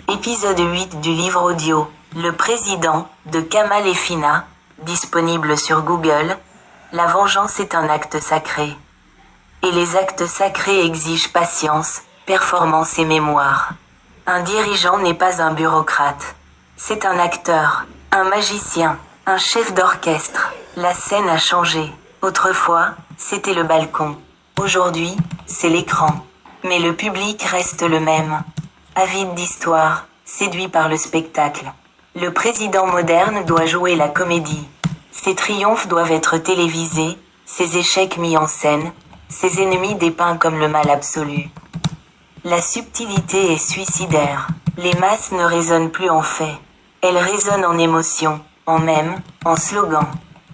Épisode 8 du livre audio Le Président de Kamal et Fina, disponible sur Google. La vengeance est un acte sacré. Et les actes sacrés exigent patience, performance et mémoire. Un dirigeant n'est pas un bureaucrate. C'est un acteur, un magicien, un chef d'orchestre. La scène a changé. Autrefois, c'était le balcon. Aujourd'hui, c'est l'écran. Mais le public reste le même. Avide d'histoire, séduit par le spectacle. Le président moderne doit jouer la comédie. Ses triomphes doivent être télévisés, ses échecs mis en scène, ses ennemis dépeints comme le mal absolu. La subtilité est suicidaire. Les masses ne résonnent plus en faits. Elles résonnent en émotions, en mèmes, en slogans.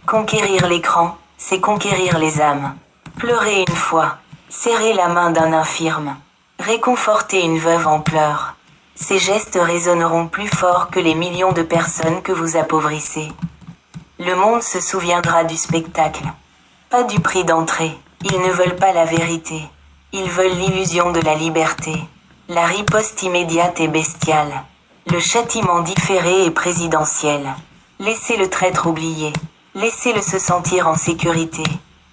Conquérir l'écran, c'est conquérir les âmes. Pleurer une fois, serrer la main d'un infirme. Réconforter une veuve en pleurs. Ces gestes résonneront plus fort que les millions de personnes que vous appauvrissez. Le monde se souviendra du spectacle. Pas du prix d'entrée. Ils ne veulent pas la vérité. Ils veulent l'illusion de la liberté. La riposte immédiate est bestiale. Le châtiment différé est présidentiel. Laissez le traître oublier. Laissez-le se sentir en sécurité.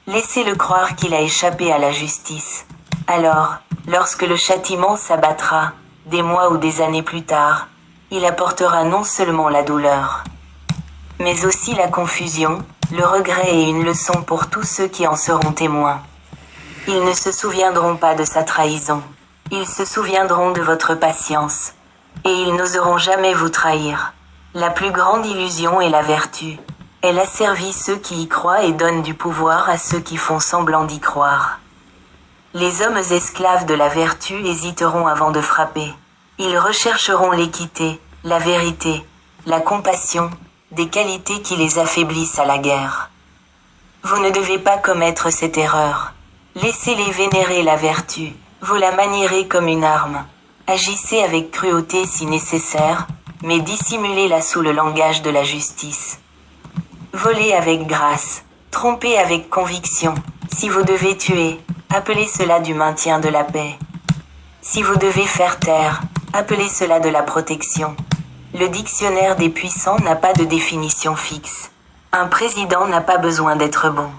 Laissez-le croire qu'il a échappé à la justice. Alors, lorsque le châtiment s'abattra, des mois ou des années plus tard, il apportera non seulement la douleur, mais aussi la confusion, le regret et une leçon pour tous ceux qui en seront témoins. Ils ne se souviendront pas de sa trahison. Ils se souviendront de votre patience. Et ils n'oseront jamais vous trahir. La plus grande illusion est la vertu. Elle asservit ceux qui y croient et donne du pouvoir à ceux qui font semblant d'y croire. Les hommes esclaves de la vertu hésiteront avant de frapper. Ils rechercheront l'équité, la vérité, la compassion, des qualités qui les affaiblissent à la guerre. Vous ne devez pas commettre cette erreur. Laissez-les vénérer la vertu, vous la manierez comme une arme. Agissez avec cruauté si nécessaire, mais dissimulez-la sous le langage de la justice. Volez avec grâce, trompez avec conviction. Si vous devez tuer, appelez cela du maintien de la paix. Si vous devez faire taire, appelez cela de la protection. Le dictionnaire des puissants n'a pas de définition fixe. Un président n'a pas besoin d'être bon.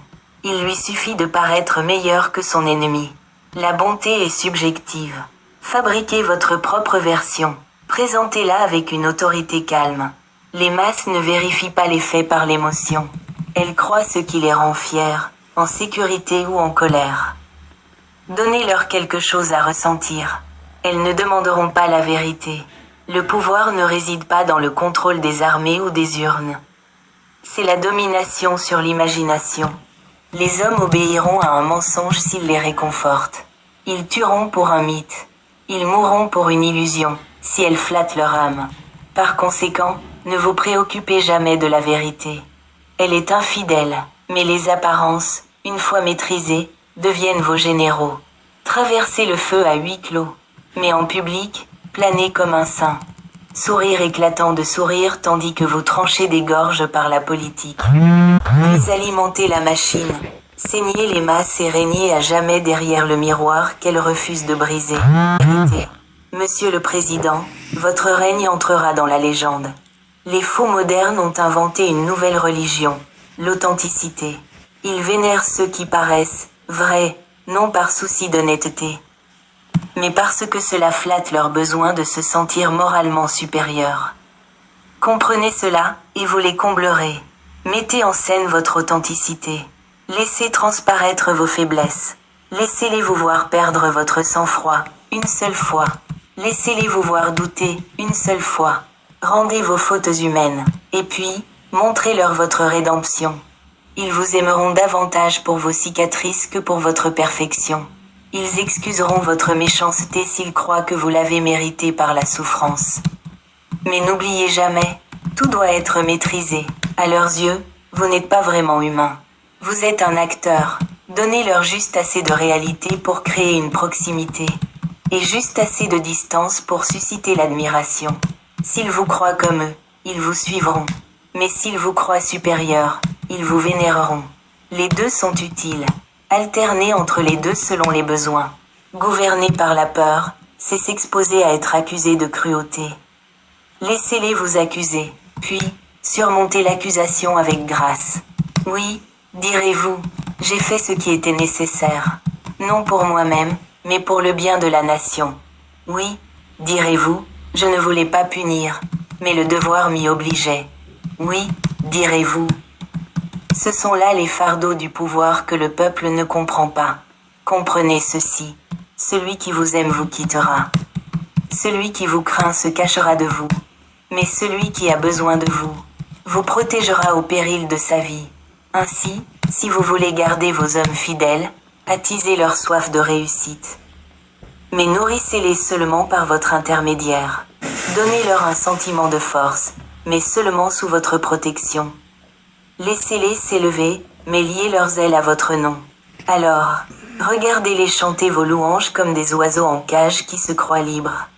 Il lui suffit de paraître meilleur que son ennemi. La bonté est subjective. Fabriquez votre propre version. Présentez-la avec une autorité calme. Les masses ne vérifient pas les faits par l'émotion. Elles croient ce qui les rend fiers, en sécurité ou en colère. Donnez-leur quelque chose à ressentir. Elles ne demanderont pas la vérité. Le pouvoir ne réside pas dans le contrôle des armées ou des urnes. C'est la domination sur l'imagination. Les hommes obéiront à un mensonge s'il les réconforte. Ils tueront pour un mythe. Ils mourront pour une illusion, si elle flatte leur âme. Par conséquent, ne vous préoccupez jamais de la vérité. Elle est infidèle, mais les apparences, une fois maîtrisées, deviennent vos généraux. Traversez le feu à huis clos, mais en public, planez comme un saint. Sourire éclatant de sourire tandis que vous tranchez des gorges par la politique. Puis alimentez la machine. Saignez les masses et régnez à jamais derrière le miroir qu'elle refuse de briser. Vérité. Monsieur le Président, votre règne entrera dans la légende. Les faux modernes ont inventé une nouvelle religion, l'authenticité. Ils vénèrent ceux qui paraissent vrais, non par souci d'honnêteté, mais parce que cela flatte leur besoin de se sentir moralement supérieurs. Comprenez cela, et vous les comblerez. Mettez en scène votre authenticité. Laissez transparaître vos faiblesses. Laissez-les vous voir perdre votre sang-froid, une seule fois. Laissez-les vous voir douter, une seule fois. Rendez vos fautes humaines, et puis, montrez-leur votre rédemption. Ils vous aimeront davantage pour vos cicatrices que pour votre perfection. Ils excuseront votre méchanceté s'ils croient que vous l'avez méritée par la souffrance. Mais n'oubliez jamais, tout doit être maîtrisé. À leurs yeux, vous n'êtes pas vraiment humain. Vous êtes un acteur. Donnez-leur juste assez de réalité pour créer une proximité. Et juste assez de distance pour susciter l'admiration. S'ils vous croient comme eux, ils vous suivront. Mais s'ils vous croient supérieurs, ils vous vénéreront. Les deux sont utiles. Alterner entre les deux selon les besoins. Gouverner par la peur, c'est s'exposer à être accusé de cruauté. Laissez-les vous accuser, puis, surmontez l'accusation avec grâce. Oui, direz-vous, j'ai fait ce qui était nécessaire. Non pour moi-même, mais pour le bien de la nation. Oui, direz-vous, je ne voulais pas punir, mais le devoir m'y obligeait. Oui, direz-vous. Ce sont là les fardeaux du pouvoir que le peuple ne comprend pas. Comprenez ceci. Celui qui vous aime vous quittera. Celui qui vous craint se cachera de vous. Mais celui qui a besoin de vous protégera au péril de sa vie. Ainsi, si vous voulez garder vos hommes fidèles, attisez leur soif de réussite. Mais nourrissez-les seulement par votre intermédiaire. Donnez-leur un sentiment de force, mais seulement sous votre protection. Laissez-les s'élever, mais liez leurs ailes à votre nom. Alors, regardez-les chanter vos louanges comme des oiseaux en cage qui se croient libres.